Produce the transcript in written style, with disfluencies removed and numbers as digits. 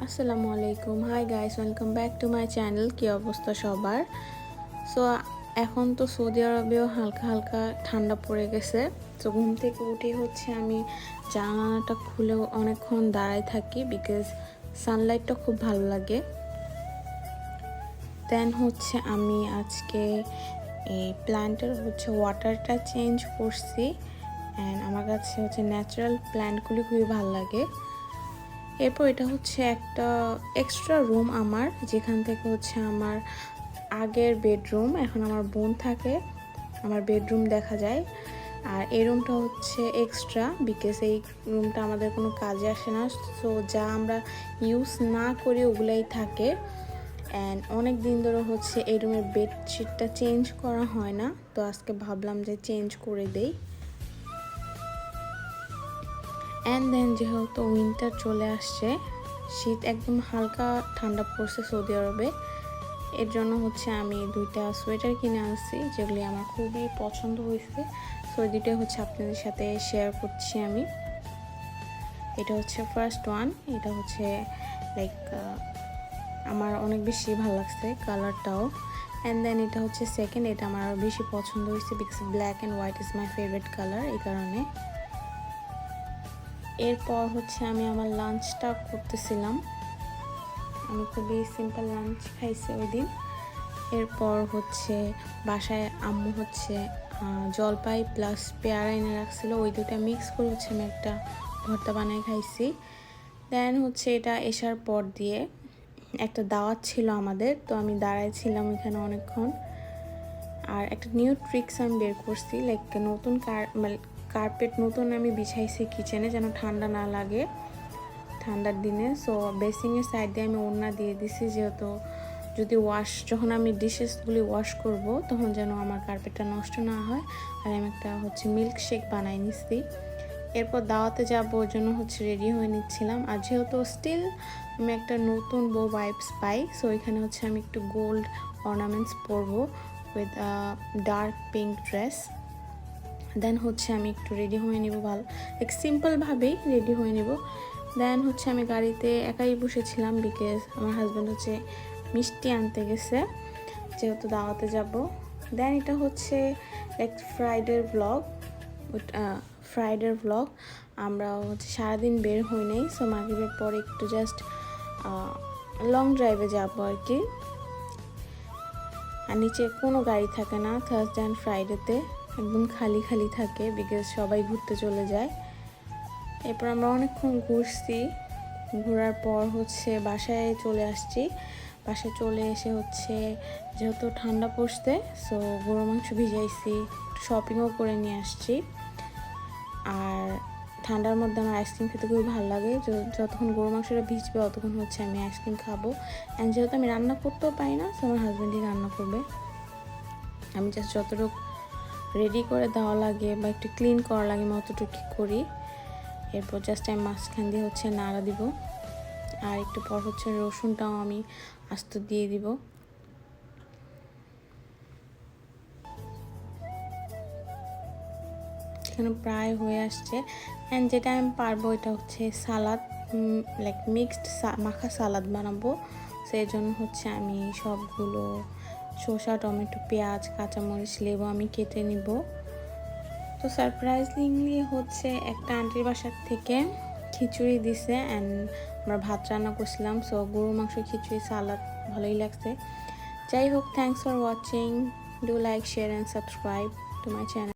আসসালামু আলাইকুম, hi guys, welcome back to my channel. কি অবস্থা সবার? সো এখন তো সৌদি আরবেও হালকা হালকা ঠান্ডা পড়ে গেছে। তো ঘুম থেকে উঠে হচ্ছে আমি জানালাটা খুলে অনেকক্ষণ দাঁড়ায় থাকি, বিকজ সানলাইটটা খুব ভালো লাগে। দেন হচ্ছে আমি আজকে এই প্ল্যান্টের ওয়াটারটা চেঞ্জ করছি, অ্যান্ড আমার কাছে ন্যাচারাল প্ল্যান্টগুলি খুবই ভালো লাগে। এরপর এটা একটা এক্সট্রা রুম আমার, যেখান থেকে আমার আগের বেডরুম, এখন আমার বোন থাকে, আমার বেডরুম দেখা যায়। আর এই রুমটা এক্সট্রা, বিকজ এই রুমটা আমাদের কোনো কাজে আসে না। সো যা আমরা ইউজ না করি ওগুলাই থাকে। অ্যান্ড অনেক দিন ধরে এই রুমের বেডশিটটা চেঞ্জ করা হয় না, তো আজকে ভাবলাম যে চেঞ্জ করে দেই। অ্যান্ড দেন যেহেতু উইন্টার চলে আসছে, শীত একদম হালকা ঠান্ডা পড়ছে সৌদি আরবে, এর জন্য আমি 2টা সোয়েটার কিনে আনছি, যেগুলি আমার খুবই পছন্দ হয়েছে। সো এই দুইটা আপনাদের সাথে শেয়ার করছি আমি। এটা ফার্স্ট ওয়ান, এটা লাইক আমার অনেক বেশি ভালো লাগছে কালারটাও। অ্যান্ড দেন এটা সেকেন্ড, এটা আমার আরও বেশি পছন্দ হয়েছে, because black and white is my favourite colour, এই কারণে। এরপর আমি আমার লাঞ্চটা করতেছিলাম। আমি খুবই সিম্পল লাঞ্চ খাইছি ওই দিন। এরপর বাসায় আম্মু জলপাই প্লাস পেয়ারা এনে রাখছিল, ওই দুটা মিক্স করে আমি একটা ভর্তা বানায় খাইছি। দেন এটা এসার পর দিয়ে একটা দাওয়াত ছিল আমাদের, তো আমি দাঁড়াইছিলাম এখানে অনেকক্ষণ। আর একটা নিউ ট্রিক্স আমি বের করছি, লাইক নতুন কার্পেট নতুন আমি বিছাইছি কিচেনে, যেন ঠান্ডা না লাগে ঠান্ডার দিনে। সো বেসিংয়ের সাইড দিয়ে আমি ওড়না দিয়ে দিছি, যেহেতু যদি যখন আমি ডিশেসগুলি ওয়াশ করব তখন যেন আমার কার্পেটটা নষ্ট না হয়। আর আমি একটা মিল্ক শেক বানাই নিচ্ছি। এরপর দাওয়াতে যাবো, ওর জন্য রেডি হয়ে নিচ্ছিলাম। আর যেহেতু স্টিল আমি একটা নতুন বউ ভাইবস পাই, সো এখানে আমি একটু গোল্ড অর্নামেন্টস পরবো উইথ ডার্ক পিঙ্ক ড্রেস। দেন আমি একটু রেডি হয়ে নিব, ভালো এক সিম্পলভাবেই রেডি হয়ে নিব। দেন আমি গাড়িতে একাই বসেছিলাম, বিকজ আমার হাজব্যান্ড মিষ্টি আনতে গেছে, যেহেতু দাওয়াতে যাব। দেন এটা লাইক ফ্রাইডের ব্লগ। আমরা সারাদিন বের হই নাই, সো মাগরিবের পরে একটু জাস্ট লং ড্রাইভে যাবো আর কি। আর নিচে কোনো গাড়ি থাকে না থার্সডে অ্যান্ড ফ্রাইডেতে, একদম খালি খালি থাকে, বিকজ সবাই ঘুরতে চলে যায়। এরপর আমরা অনেকক্ষণ ঘুরছি, ঘোরার পর বাসায় চলে আসছি। বাসায় চলে এসে যেহেতু ঠান্ডা পড়ছে, সো গরু মাংস ভিজাইছি, শপিংও করে নিয়ে আসছি। আর ঠান্ডার মধ্যে আমার আইসক্রিম খেতে খুবই ভালো লাগে, যতক্ষণ গরু মাংসটা ভিজবে ততক্ষণ আমি আইসক্রিম খাবো। অ্যান্ড যেহেতু আমি রান্না করতেও পারি না, সো আমার হাজব্যান্ডই রান্না করবে। আমি জাস্ট যতটুকু রেডি করে দেওয়া লাগে বা একটু ক্লিন করা লাগে আমি অতটুকু করি। এরপর জাস্ট আমি মাঝখান দিয়ে নাড়া দিব, আর একটু পর রসুনটাও আমি আস্ত দিয়ে দিব। এখানে প্রায় হয়ে আসছে। অ্যান্ড যেটা আমি পারবো এটা সালাদ, লাইক মিক্সড মাখা সালাদ বানাবো। সেই জন্য আমি সবগুলো শসা, টমেটো, পেঁয়াজ, কাঁচামরিচ, লেবু আমি কেটে নিব। তো সারপ্রাইজিংলি একটা আন্টির বাসার থেকে খিচুড়ি দিছে, অ্যান্ড আমরা ভাত রান্না করছিলাম। সো গরু মাংস, খিচুড়ি, সালাদ ভালোই লাগছে। যাই হোক, thanks for watching, do like, share and subscribe to my channel.